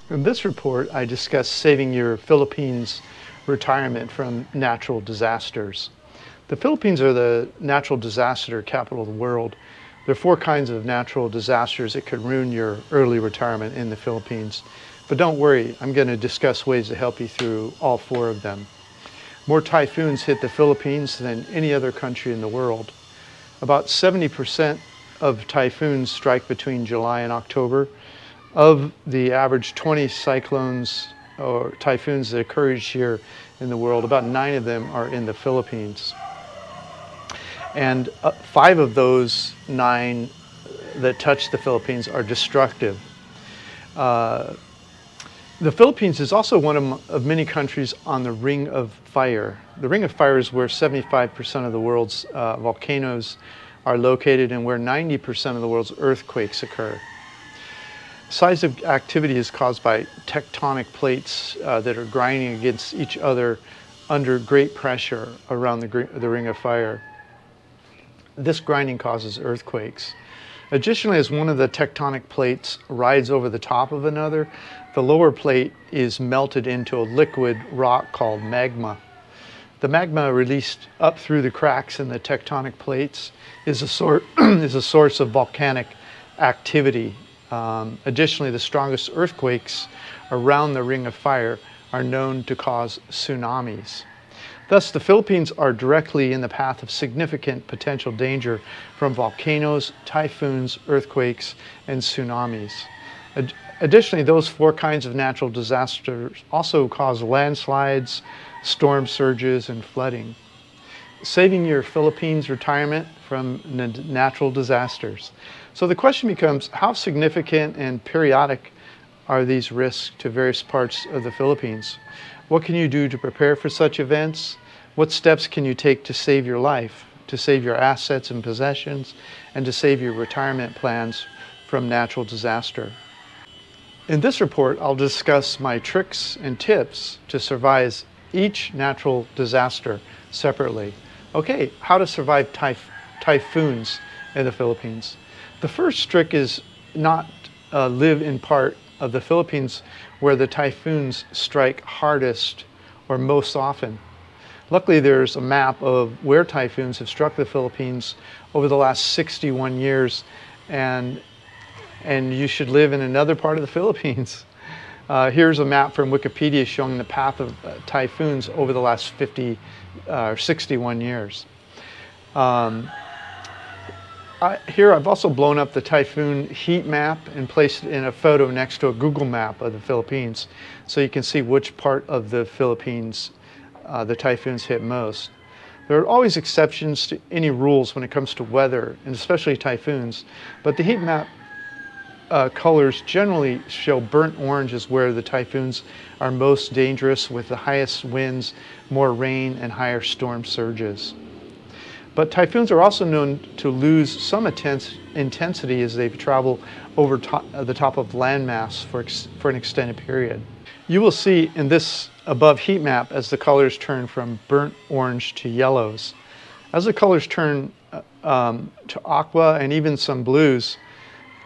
In this report, I discuss saving your Philippines retirement from natural disasters. The Philippines are the natural disaster capital of the world. There are 4 kinds of natural disasters that could ruin your early retirement in the Philippines. But don't worry, I'm going to discuss ways to help you through all 4 of them. More typhoons hit the Philippines than any other country in the world. About 70% of typhoons strike between July and October. Of the average 20 cyclones or typhoons that occur each year in the world, about 9 of them are in the Philippines. And 5 of those 9 that touch the Philippines are destructive. The Philippines is also one of many countries on the Ring of Fire. The Ring of Fire is where 75% of the world's volcanoes are located and where 90% of the world's earthquakes occur. Seismic activity is caused by tectonic plates that are grinding against each other under great pressure around the Ring of Fire. This grinding causes earthquakes. Additionally, as one of the tectonic plates rides over the top of another, the lower plate is melted into a liquid rock called magma. The magma released up through the cracks in the tectonic plates is a source of volcanic activity. Additionally, the strongest earthquakes around the Ring of Fire are known to cause tsunamis. Thus, the Philippines are directly in the path of significant potential danger from volcanoes, typhoons, earthquakes, and tsunamis. Additionally, those 4 kinds of natural disasters also cause landslides, storm surges, and flooding. Saving your Philippines retirement from natural disasters. So the question becomes, how significant and periodic are these risks to various parts of the Philippines? What can you do to prepare for such events? What steps can you take to save your life, to save your assets and possessions, and to save your retirement plans from natural disaster? In this report, I'll discuss my tricks and tips to survive each natural disaster separately. Okay, how to survive typhoons in the Philippines. The first trick is not live in part of the Philippines where the typhoons strike hardest or most often. Luckily, there's a map of where typhoons have struck the Philippines over the last 61 years, and you should live in another part of the Philippines. Here's a map from Wikipedia showing the path of typhoons over the last 61 years. Here I've also blown up the typhoon heat map and placed it in a photo next to a Google map of the Philippines, so you can see which part of the Philippines the typhoons hit most. There are always exceptions to any rules when it comes to weather, and especially typhoons, but the heat map colors generally show burnt orange is where the typhoons are most dangerous, with the highest winds, more rain, and higher storm surges. But typhoons are also known to lose some intensity as they travel over the top of landmass for an extended period. You will see in this above heat map as the colors turn from burnt orange to yellows. As the colors turn to aqua and even some blues,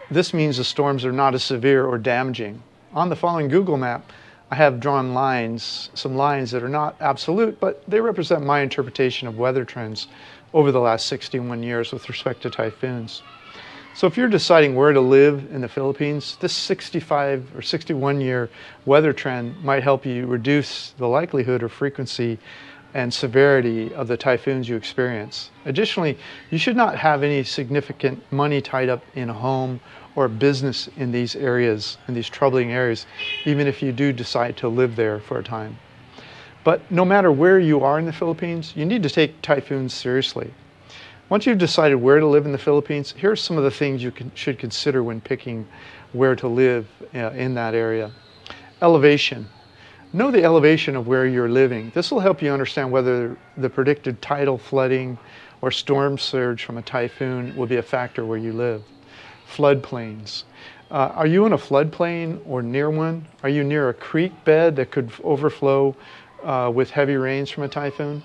this means the storms are not as severe or damaging. On the following Google map, I have drawn some lines that are not absolute, but they represent my interpretation of weather trends over the last 61 years with respect to typhoons. So if you're deciding where to live in the Philippines, this 65 or 61 year weather trend might help you reduce the likelihood or frequency and severity of the typhoons you experience. Additionally, you should not have any significant money tied up in a home or business in these areas, in these troubling areas, even if you do decide to live there for a time. But no matter where you are in the Philippines, you need to take typhoons seriously. Once you've decided where to live in the Philippines, here are some of the things you should consider when picking where to live in that area. Elevation. Know the elevation of where you're living. This will help you understand whether the predicted tidal flooding or storm surge from a typhoon will be a factor where you live. Floodplains. Are you in a floodplain or near one? Are you near a creek bed that could overflow with heavy rains from a typhoon?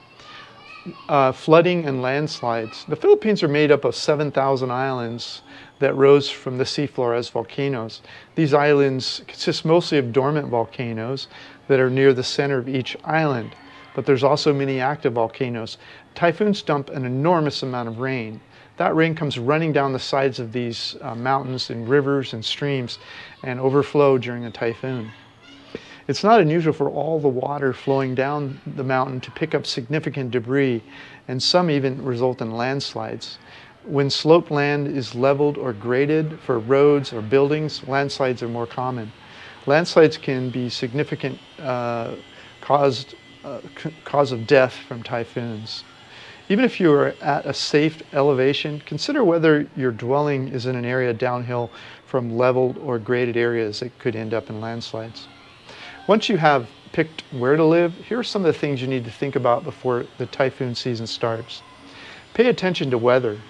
Flooding and landslides. The Philippines are made up of 7,000 islands that rose from the seafloor as volcanoes. These islands consist mostly of dormant volcanoes that are near the center of each island, but there's also many active volcanoes. Typhoons dump an enormous amount of rain. That rain comes running down the sides of these mountains and rivers and streams and overflow during a typhoon. It's not unusual for all the water flowing down the mountain to pick up significant debris, and some even result in landslides. When sloped land is leveled or graded for roads or buildings, landslides are more common. Landslides can be significant cause of death from typhoons. Even if you are at a safe elevation, consider whether your dwelling is in an area downhill from leveled or graded areas that could end up in landslides. Once you have picked where to live, here are some of the things you need to think about before the typhoon season starts. Pay attention to weather.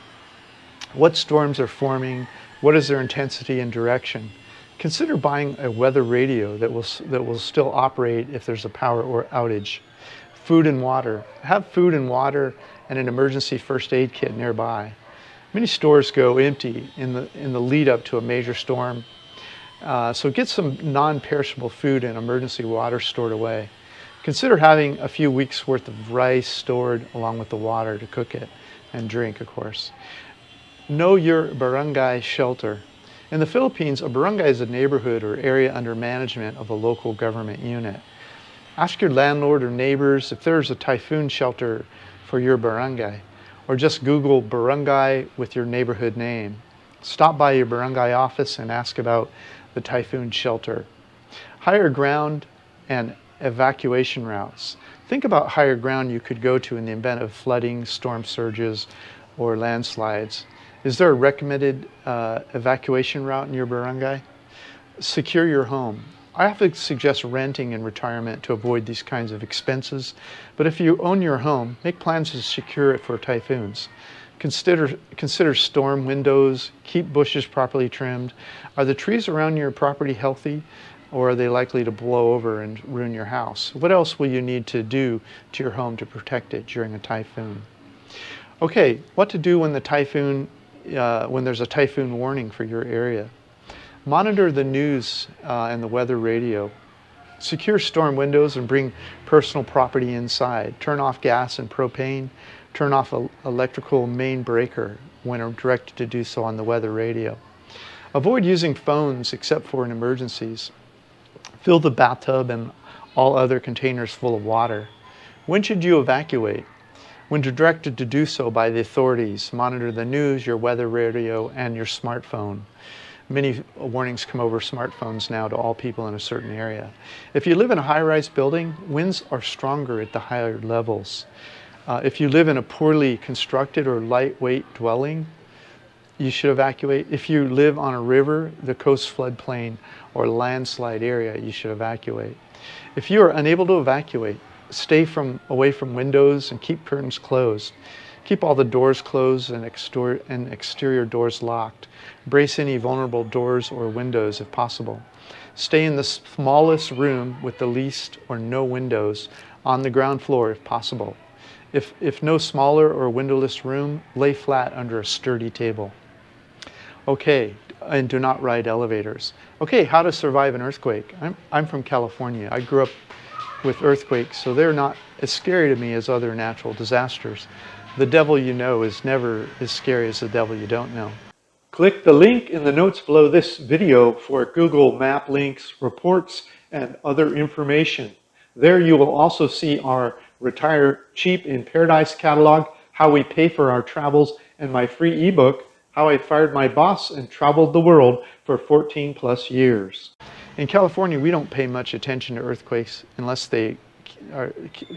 What storms are forming? What is their intensity and direction? Consider buying a weather radio that will still operate if there's a power or outage. Food and water. Have food and water and an emergency first aid kit nearby. Many stores go empty in the lead up to a major storm. So get some non-perishable food and emergency water stored away. Consider having a few weeks worth of rice stored along with the water to cook it and drink, of course. Know your barangay shelter. In the Philippines, a barangay is a neighborhood or area under management of a local government unit. Ask your landlord or neighbors if there's a typhoon shelter for your barangay, or just Google barangay with your neighborhood name. Stop by your barangay office and ask about the typhoon shelter. Higher ground and evacuation routes. Think about higher ground you could go to in the event of flooding, storm surges, or landslides. Is there a recommended evacuation route in your barangay? Secure your home. I often suggest renting in retirement to avoid these kinds of expenses, but if you own your home, make plans to secure it for typhoons. Consider storm windows, keep bushes properly trimmed. Are the trees around your property healthy, or are they likely to blow over and ruin your house? What else will you need to do to your home to protect it during a typhoon? Okay, what to do when there's a typhoon warning for your area? Monitor the news and the weather radio. Secure storm windows and bring personal property inside. Turn off gas and propane. Turn off an electrical main breaker when directed to do so on the weather radio. Avoid using phones except for in emergencies. Fill the bathtub and all other containers full of water. When should you evacuate? When directed to do so by the authorities, monitor the news, your weather radio, and your smartphone. Many warnings come over smartphones now to all people in a certain area. If you live in a high-rise building, winds are stronger at the higher levels. If you live in a poorly constructed or lightweight dwelling, you should evacuate. If you live on a river, the coast floodplain, or landslide area, you should evacuate. If you are unable to evacuate, stay away from windows and keep curtains closed. Keep all the doors closed and exterior doors locked. Brace any vulnerable doors or windows if possible. Stay in the smallest room with the least or no windows on the ground floor if possible. If no smaller or windowless room, lay flat under a sturdy table. Okay, and do not ride elevators. Okay, how to survive an earthquake. I'm from California. I grew up with earthquakes, so they're not as scary to me as other natural disasters. The devil you know is never as scary as the devil you don't know. Click the link in the notes below this video for Google Map links, reports, and other information. There you will also see our Retire Cheap in Paradise catalog, how we pay for our travels, and my free ebook, How I Fired My Boss and Traveled the World for 14 plus years. In California, we don't pay much attention to earthquakes unless they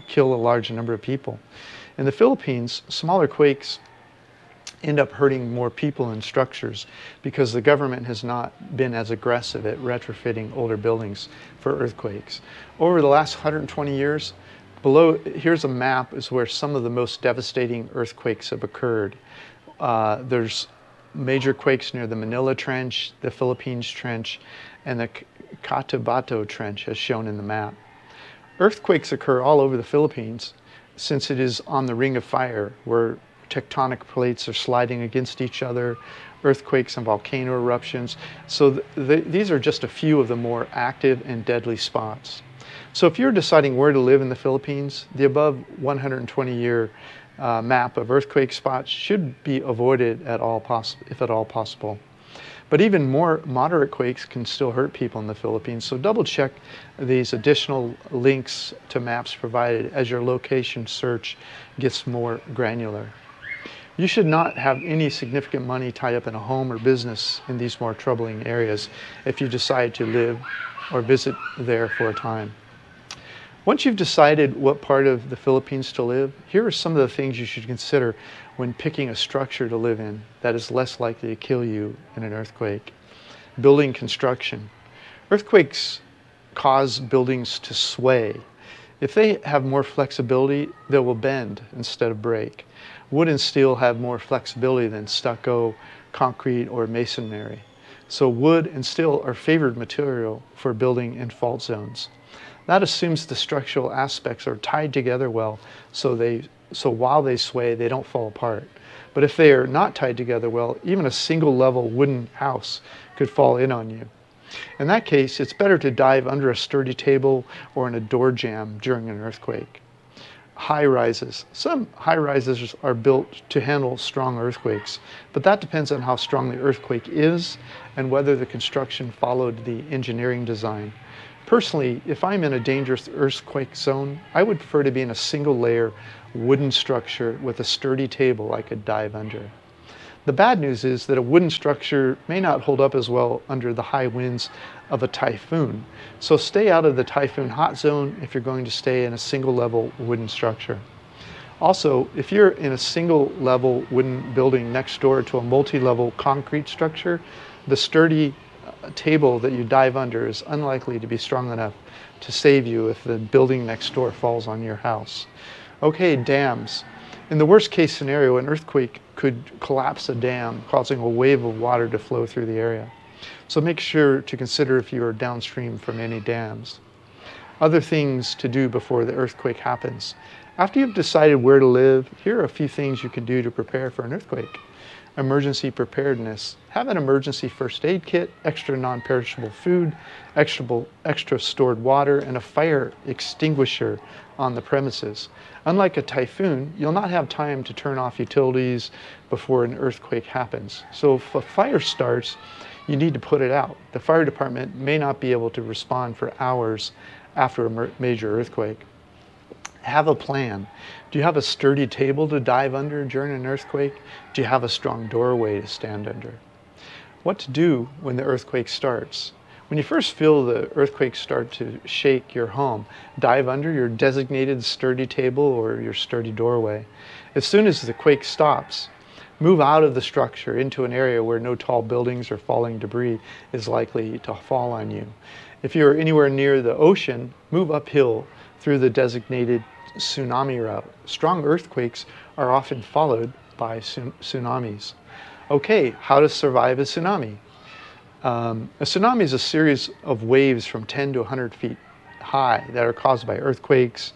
kill a large number of people. In the Philippines, smaller quakes end up hurting more people and structures because the government has not been as aggressive at retrofitting older buildings for earthquakes. Over the last 120 years, here's a map is where some of the most devastating earthquakes have occurred. There's major quakes near the Manila Trench, the Philippines Trench, and the Cotabato Trench as shown in the map. Earthquakes occur all over the Philippines, since it is on the ring of fire where tectonic plates are sliding against each other, earthquakes and volcano eruptions. So these are just a few of the more active and deadly spots. So if you're deciding where to live in the Philippines, the above 120-year map of earthquake spots should be avoided if at all possible. But even more moderate quakes can still hurt people in the Philippines, so double check these additional links to maps provided as your location search gets more granular. You should not have any significant money tied up in a home or business in these more troubling areas if you decide to live or visit there for a time. Once you've decided what part of the Philippines to live, here are some of the things you should consider when picking a structure to live in that is less likely to kill you in an earthquake. Building construction. Earthquakes cause buildings to sway. If they have more flexibility, they will bend instead of break. Wood and steel have more flexibility than stucco, concrete, or masonry. So wood and steel are favored material for building in fault zones. That assumes the structural aspects are tied together well, so while they sway, they don't fall apart. But if they are not tied together well, even a single level wooden house could fall in on you. In that case, it's better to dive under a sturdy table or in a door jamb during an earthquake. High rises. Some high rises are built to handle strong earthquakes, but that depends on how strong the earthquake is and whether the construction followed the engineering design. Personally, if I'm in a dangerous earthquake zone, I would prefer to be in a single layer wooden structure with a sturdy table I could dive under. The bad news is that a wooden structure may not hold up as well under the high winds of a typhoon, so stay out of the typhoon hot zone if you're going to stay in a single level wooden structure. Also, if you're in a single level wooden building next door to a multi-level concrete structure, the sturdy table that you dive under is unlikely to be strong enough to save you if the building next door falls on your house. Okay, dams. In the worst case scenario, an earthquake could collapse a dam, causing a wave of water to flow through the area. So make sure to consider if you are downstream from any dams. Other things to do before the earthquake happens. After you've decided where to live, here are a few things you can do to prepare for an earthquake. Emergency preparedness. Have an emergency first aid kit, extra non-perishable food, extra stored water, and a fire extinguisher on the premises. Unlike a typhoon, you'll not have time to turn off utilities before an earthquake happens. So if a fire starts, you need to put it out. The fire department may not be able to respond for hours after a major earthquake. Have a plan. Do you have a sturdy table to dive under during an earthquake? Do you have a strong doorway to stand under? What to do when the earthquake starts? When you first feel the earthquake start to shake your home, dive under your designated sturdy table or your sturdy doorway. As soon as the quake stops, move out of the structure into an area where no tall buildings or falling debris is likely to fall on you. If you're anywhere near the ocean, move uphill through the designated tsunami route. Strong earthquakes are often followed by tsunamis. Okay, how to survive a tsunami. A tsunami is a series of waves from 10 to 100 feet high that are caused by earthquakes,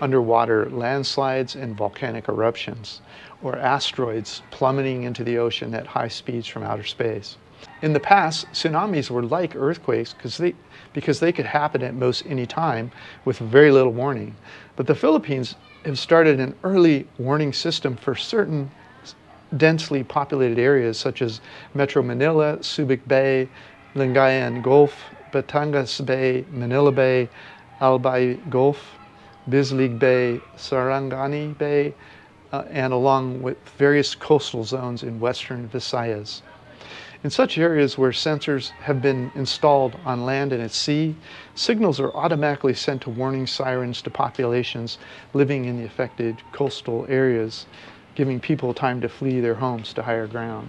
underwater landslides, and volcanic eruptions, or asteroids plummeting into the ocean at high speeds from outer space. In the past, tsunamis were like earthquakes because they could happen at most any time with very little warning. But the Philippines have started an early warning system for certain densely populated areas such as Metro Manila, Subic Bay, Lingayen Gulf, Batangas Bay, Manila Bay, Albay Gulf, Bislig Bay, Sarangani Bay, and along with various coastal zones in western Visayas. In such areas where sensors have been installed on land and at sea, signals are automatically sent to warning sirens to populations living in the affected coastal areas, giving people time to flee their homes to higher ground.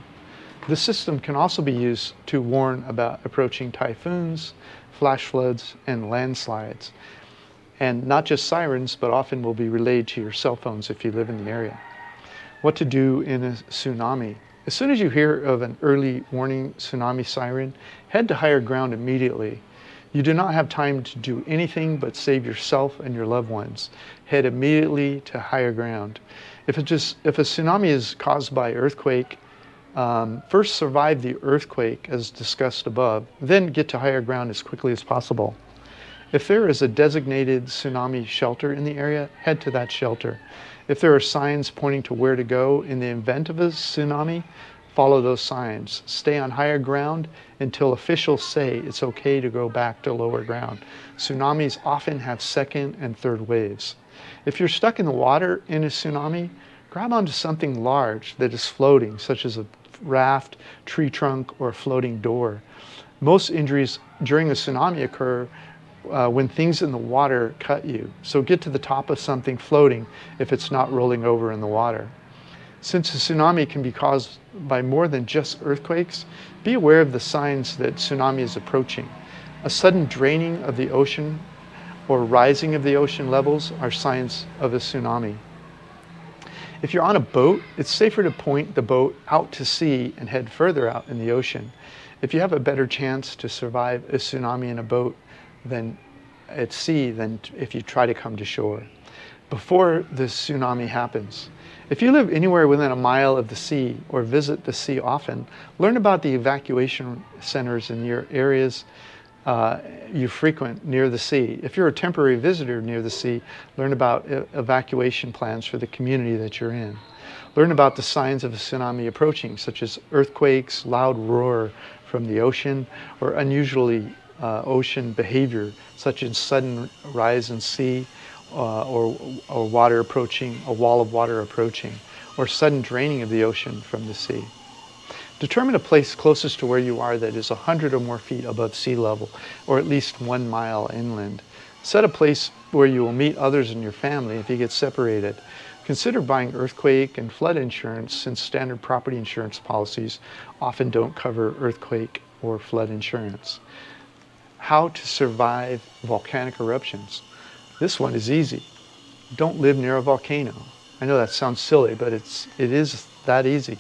This system can also be used to warn about approaching typhoons, flash floods, and landslides. And not just sirens, but often will be relayed to your cell phones if you live in the area. What to do in a tsunami. As soon as you hear of an early warning tsunami siren, head to higher ground immediately. You do not have time to do anything but save yourself and your loved ones. Head immediately to higher ground. If a tsunami is caused by earthquake, first survive the earthquake as discussed above, then get to higher ground as quickly as possible. If there is a designated tsunami shelter in the area, head to that shelter. If there are signs pointing to where to go in the event of a tsunami, follow those signs. Stay on higher ground until officials say it's okay to go back to lower ground. Tsunamis often have second and third waves. If you're stuck in the water in a tsunami, grab onto something large that is floating, such as a raft, tree trunk, or a floating door. Most injuries during a tsunami occur when things in the water cut you. So get to the top of something floating if it's not rolling over in the water. Since a tsunami can be caused by more than just earthquakes, be aware of the signs that tsunami is approaching. A sudden draining of the ocean or rising of the ocean levels are signs of a tsunami. If you're on a boat, it's safer to point the boat out to sea and head further out in the ocean. If you have a better chance to survive a tsunami in a boat than at sea than if you try to come to shore. Before the tsunami happens, if you live anywhere within a mile of the sea or visit the sea often, learn about the evacuation centers in your areas you frequent near the sea. If you're a temporary visitor near the sea, learn about evacuation plans for the community that you're in. Learn about the signs of a tsunami approaching, such as earthquakes, loud roar from the ocean, or unusually ocean behavior, such as sudden rise in sea, or water approaching, a wall of water approaching, or sudden draining of the ocean from the sea. Determine a place closest to where you are that is 100 or more feet above sea level, or at least 1 mile inland. Set a place where you will meet others in your family if you get separated. Consider buying earthquake and flood insurance, since standard property insurance policies often don't cover earthquake or flood insurance. How to survive volcanic eruptions. This one is easy. Don't live near a volcano. I know that sounds silly, but it is that easy.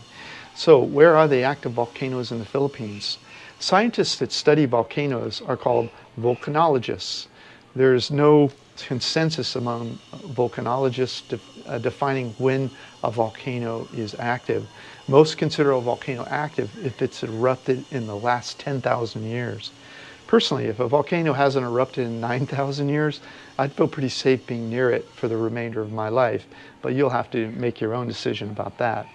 So where are the active volcanoes in the Philippines? Scientists that study volcanoes are called volcanologists. There is no consensus among volcanologists defining when a volcano is active. Most consider a volcano active if it's erupted in the last 10,000 years. Personally, if a volcano hasn't erupted in 9,000 years, I'd feel pretty safe being near it for the remainder of my life, but you'll have to make your own decision about that.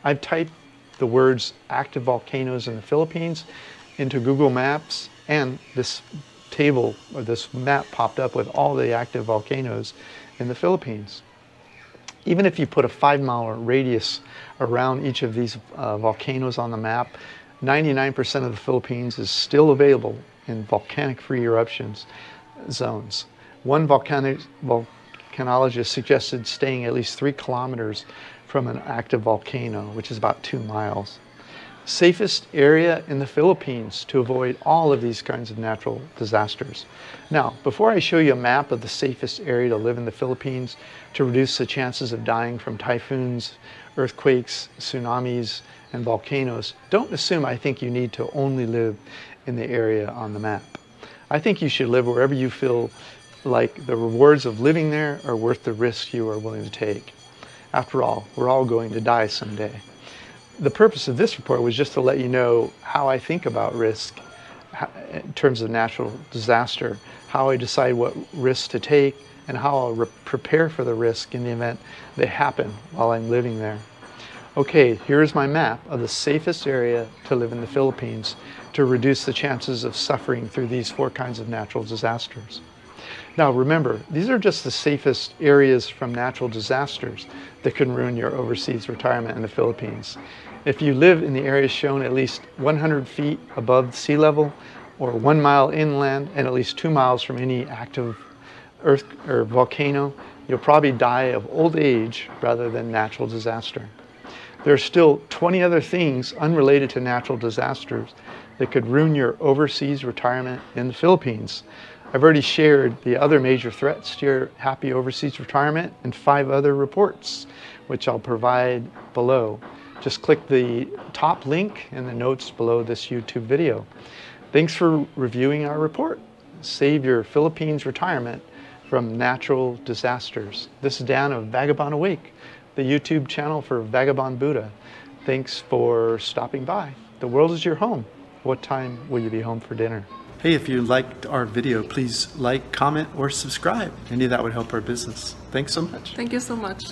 I've typed the words active volcanoes in the Philippines into Google Maps, and this table or this map popped up with all the active volcanoes in the Philippines. Even if you put a 5-mile radius around each of these volcanoes on the map, 99% of the Philippines is still available in volcanic-free eruptions zones. One volcanologist suggested staying at least 3 kilometers from an active volcano, which is about 2 miles. Safest area in the Philippines to avoid all of these kinds of natural disasters. Now, before I show you a map of the safest area to live in the Philippines to reduce the chances of dying from typhoons, earthquakes, tsunamis, and volcanoes, don't assume I think you need to only live in the area on the map. I think you should live wherever you feel like the rewards of living there are worth the risk you are willing to take. After all, we're all going to die someday. The purpose of this report was just to let you know how I think about risk in terms of natural disaster, how I decide what risks to take, and how I'll prepare for the risk in the event they happen while I'm living there. Okay, here's my map of the safest area to live in the Philippines to reduce the chances of suffering through these 4 kinds of natural disasters. Now remember, these are just the safest areas from natural disasters that can ruin your overseas retirement in the Philippines. If you live in the areas shown at least 100 feet above sea level, or 1 mile inland, and at least 2 miles from any active earth or volcano, you'll probably die of old age rather than natural disaster. There are still 20 other things unrelated to natural disasters that could ruin your overseas retirement in the Philippines. I've already shared the other major threats to your happy overseas retirement in 5 other reports, which I'll provide below. Just click the top link in the notes below this YouTube video. Thanks for reviewing our report. Save your Philippines retirement from natural disasters. This is Dan of Vagabond Awake, the YouTube channel for Vagabond Buddha. Thanks for stopping by. The world is your home. What time will you be home for dinner? Hey, if you liked our video, please like, comment, or subscribe. Any of that would help our business. Thanks so much. Thank you so much.